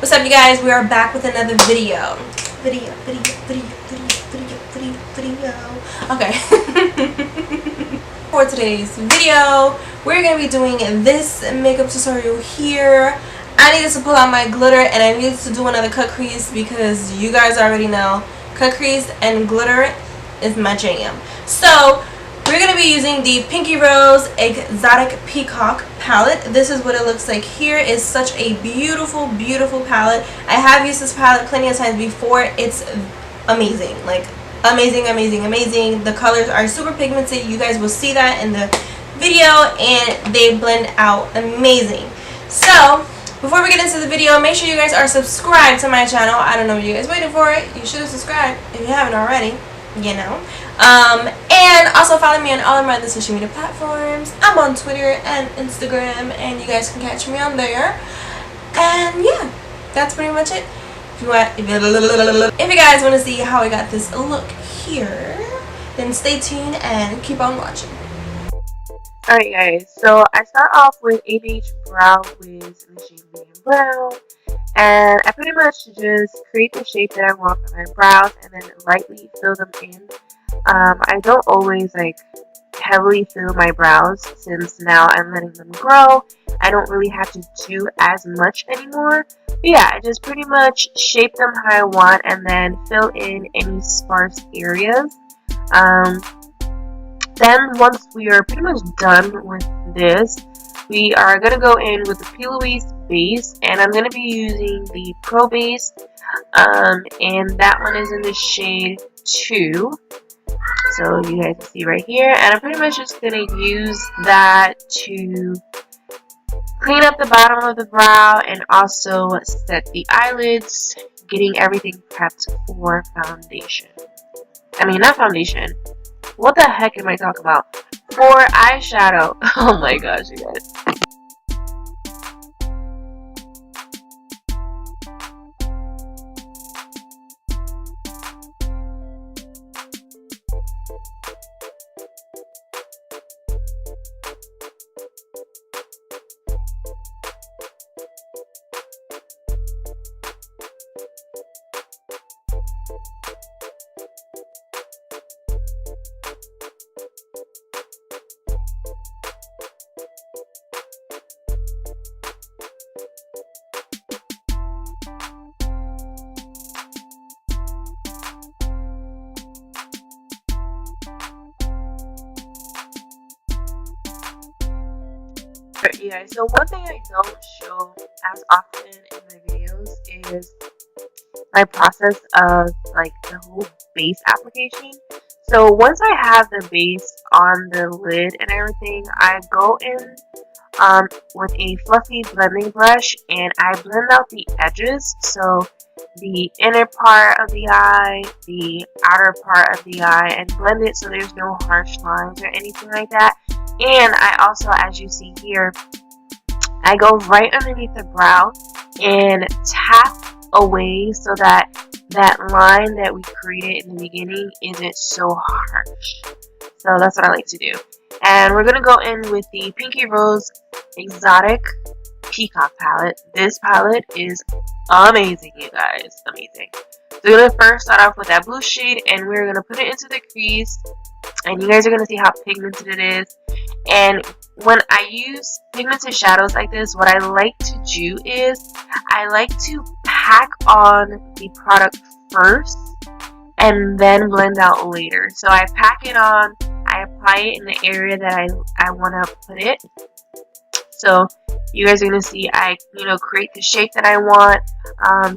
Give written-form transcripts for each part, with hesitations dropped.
What's up, you guys? We are back with another video. Okay. For today's video, we're going to be doing this makeup tutorial here. I needed to pull out my glitter and I needed to do another cut crease because you guys already know cut crease and glitter is my jam. So we're going to be using the Pinky Rose Exotic Peacock palette. This is what it looks like here. It's such a beautiful, beautiful palette. I have used this palette plenty of times before. It's amazing. Like, amazing, amazing, amazing. The colors are super pigmented. You guys will see that in the video, and they blend out amazing. So, before we get into the video, make sure you guys are subscribed to my channel. I don't know what you guys waiting for. You should have subscribed if you haven't already. You know, and also follow me on all of my other social media platforms. I'm on Twitter and Instagram, and you guys can catch me on there. And yeah, that's pretty much it. If you guys want to see how I got this look here, then stay tuned and keep on watching. Alright guys, so I start off with a beige brow wiz in the shade medium brown, and I pretty much just create the shape that I want for my brows and then lightly fill them in. I don't always like heavily fill my brows since now I'm letting them grow. I don't really have to do as much anymore. But yeah, I just pretty much shape them how I want and then fill in any sparse areas. Then once we are pretty much done with this, we are going to go in with the Plouise base, and I'm going to be using the Pro base, and that one is in the shade 2, so you guys can see right here, and I'm pretty much just going to use that to clean up the bottom of the brow and also set the eyelids, getting everything prepped for foundation. I mean, not foundation. What the heck am I talking about? For eyeshadow. Oh my gosh, you guys. Yeah, so one thing I don't show as often in my videos is my process of like the whole base application. So once I have the base on the lid and everything, I go in with a fluffy blending brush and I blend out the edges. So the inner part of the eye, the outer part of the eye, and blend it so there's no harsh lines or anything like that. And I also, as you see here, I go right underneath the brow and tap away so that that line that we created in the beginning isn't so harsh. So that's what I like to do. And we're going to go in with the Pinky Rose Exotic Peacock palette. This palette is amazing, you guys. Amazing. So we're going to first start off with that blue shade, and we're going to put it into the crease. And you guys are going to see how pigmented it is. And when I use pigmented shadows like this, what I like to do is I like to pack on the product first and then blend out later. So I pack it on, I apply it in the area that I want to put it. So you guys are going to see I create the shape that I want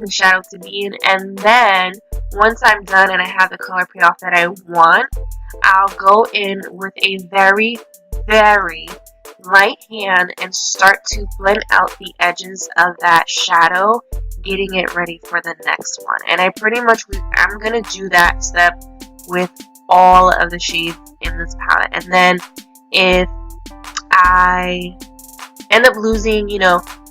the shadow to be in, and then once I'm done and I have the color payoff that I want, I'll go in with a very, very light hand and start to blend out the edges of that shadow, getting it ready for the next one. And I'm going to do that step with all of the shades in this palette. And then if I end up losing,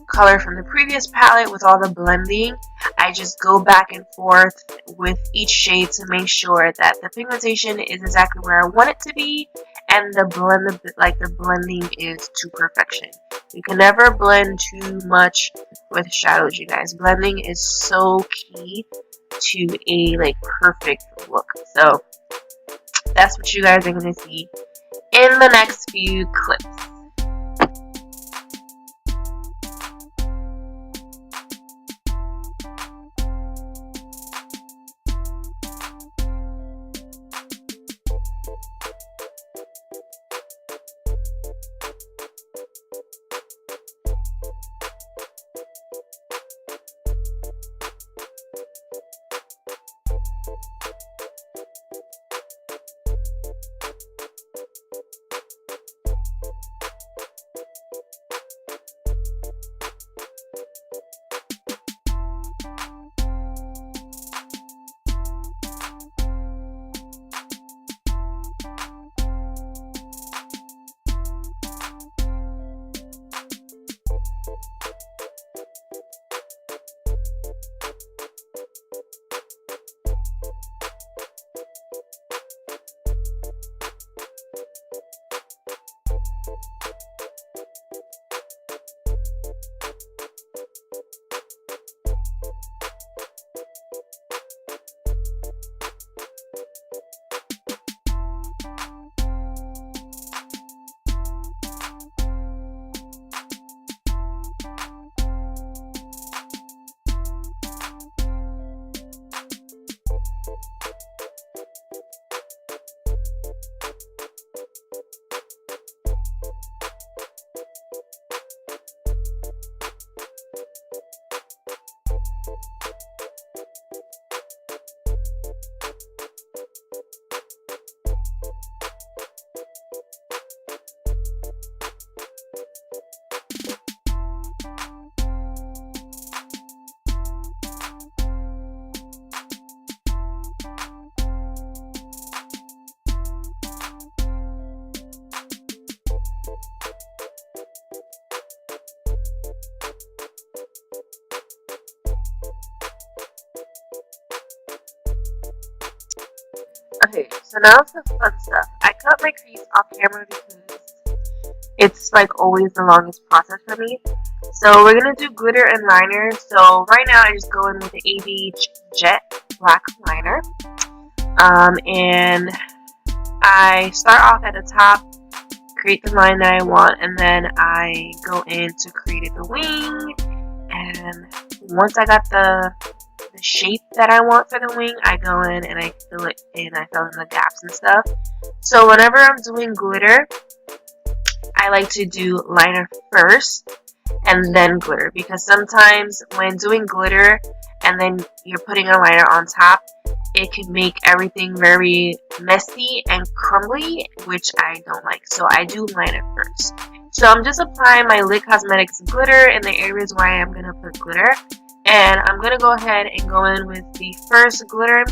color from the previous palette with all the blending, I just go back and forth with each shade to make sure that the pigmentation is exactly where I want it to be and the blending is to perfection. You can never blend too much with shadows, you guys. Blending is so key to a like perfect look. So that's what you guys are going to see in the next few clips. Okay, so now it's the fun stuff. I cut my crease off camera because it's like always the longest process for me. So we're gonna do glitter and liner. So right now I just go in with the AB Jet Black Liner. And I start off at the top, create the line that I want, and then I go in to create the wing. And once I got the shape that I want for the wing, I go in and I fill it in. I fill in the gaps and stuff. So whenever I'm doing glitter, I like to do liner first and then glitter, because sometimes when doing glitter and then you're putting a liner on top, it can make everything very messy and crumbly, which I don't like. So I do liner first. So I'm just applying my Lit Cosmetics glitter in the areas where I am going to put glitter. And I'm going to go ahead and go in with the first glitter.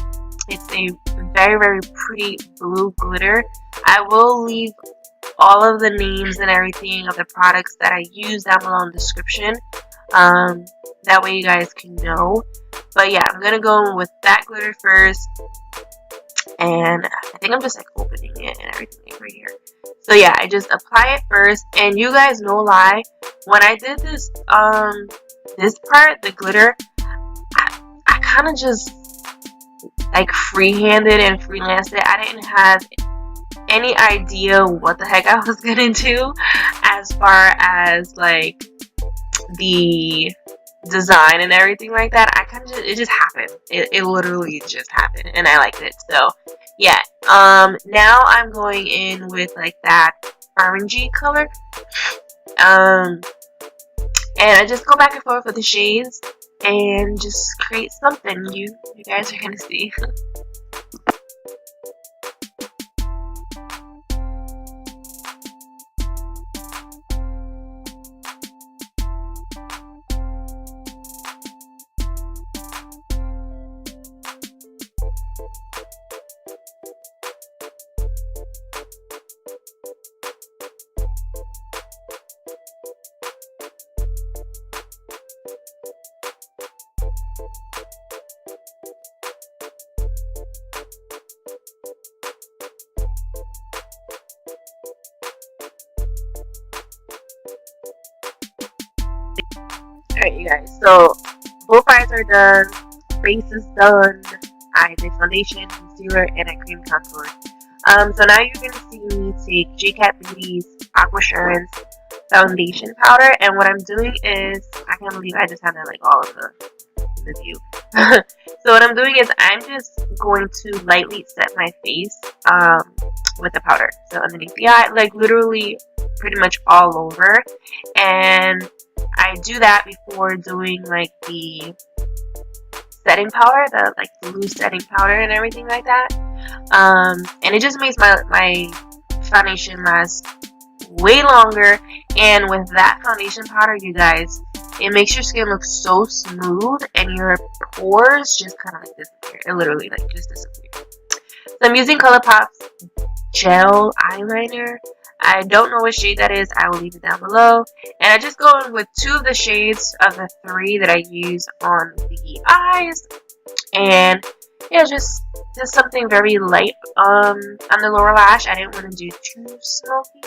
It's a very, very pretty blue glitter. I will leave all of the names and everything of the products that I use down below in the description. That way you guys can know. But yeah, I'm going to go in with that glitter first. And I think I'm just like opening it and everything right here. So yeah, I just apply it first. And you guys, no lie, when I did this this part, the glitter, I kind of just like freehanded and freelanced it. I didn't have any idea what the heck I was gonna do as far as like the design and everything like that. I kind of just, it just happened. It literally just happened, and I liked it. So yeah, now I'm going in with like that orangey color, and I just go back and forth with the shades and just create something you guys are gonna see. Alright, you guys. So both eyes are done. Face is done. I did foundation, concealer, and I cream contour. So now you're gonna see me take JCat Beauty's Aqua foundation powder, and what I'm doing is, I can't believe I just had that like all of the view. So what I'm doing is I'm just going to lightly set my face with the powder. So underneath the eye, like literally pretty much all over, and I do that before doing like the setting powder, the loose setting powder and everything like that. And it just makes my foundation last way longer. And with that foundation powder, you guys, it makes your skin look so smooth and your pores just kind of like disappear. It literally like just disappears. So I'm using ColourPop's gel eyeliner. I don't know what shade that is. I will leave it down below. And I just go in with 2 of the shades of the 3 that I use on the eyes. And yeah, just something very light on the lower lash. I didn't want to do too smoky.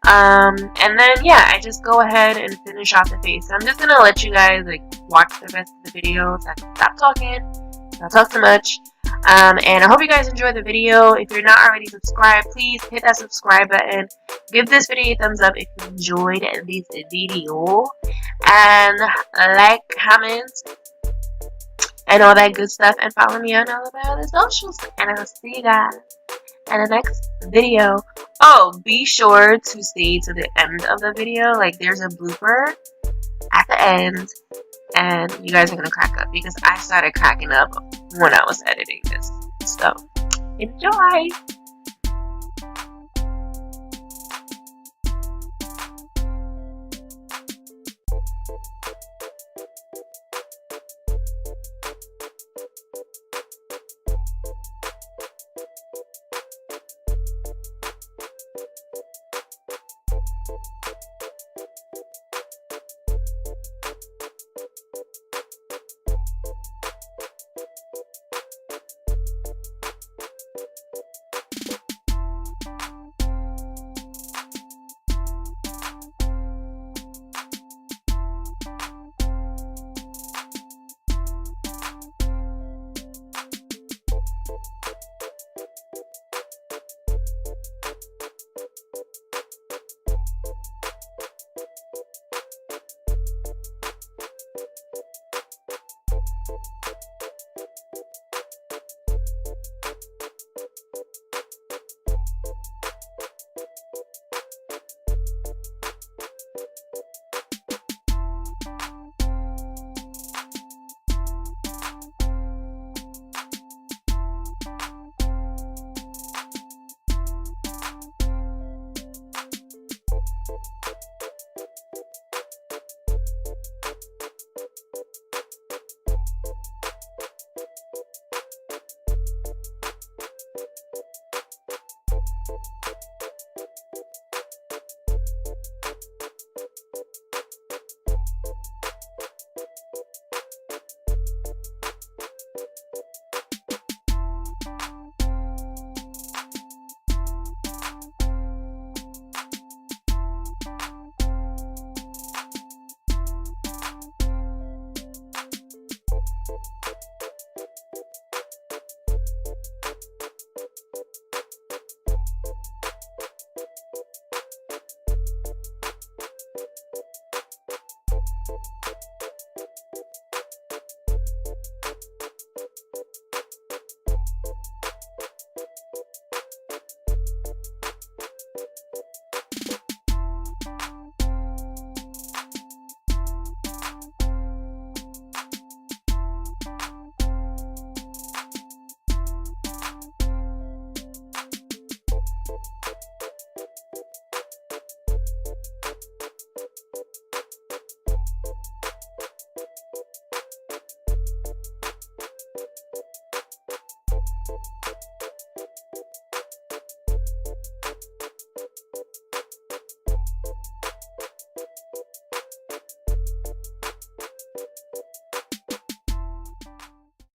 And then yeah, I just go ahead and finish off the face. So I'm just gonna let you guys like watch the rest of the video so I can stop talking. Don't talk too much. And I hope you guys enjoyed the video. If you're not already subscribed, please hit that subscribe button. Give this video a thumbs up if you enjoyed this video. And like, comment, and all that good stuff. And follow me on all of my other socials. And I'll see you guys in the next video. Oh, be sure to stay to the end of the video. Like, there's a blooper at the end. And you guys are going to crack up because I started cracking up when I was editing this. So, enjoy!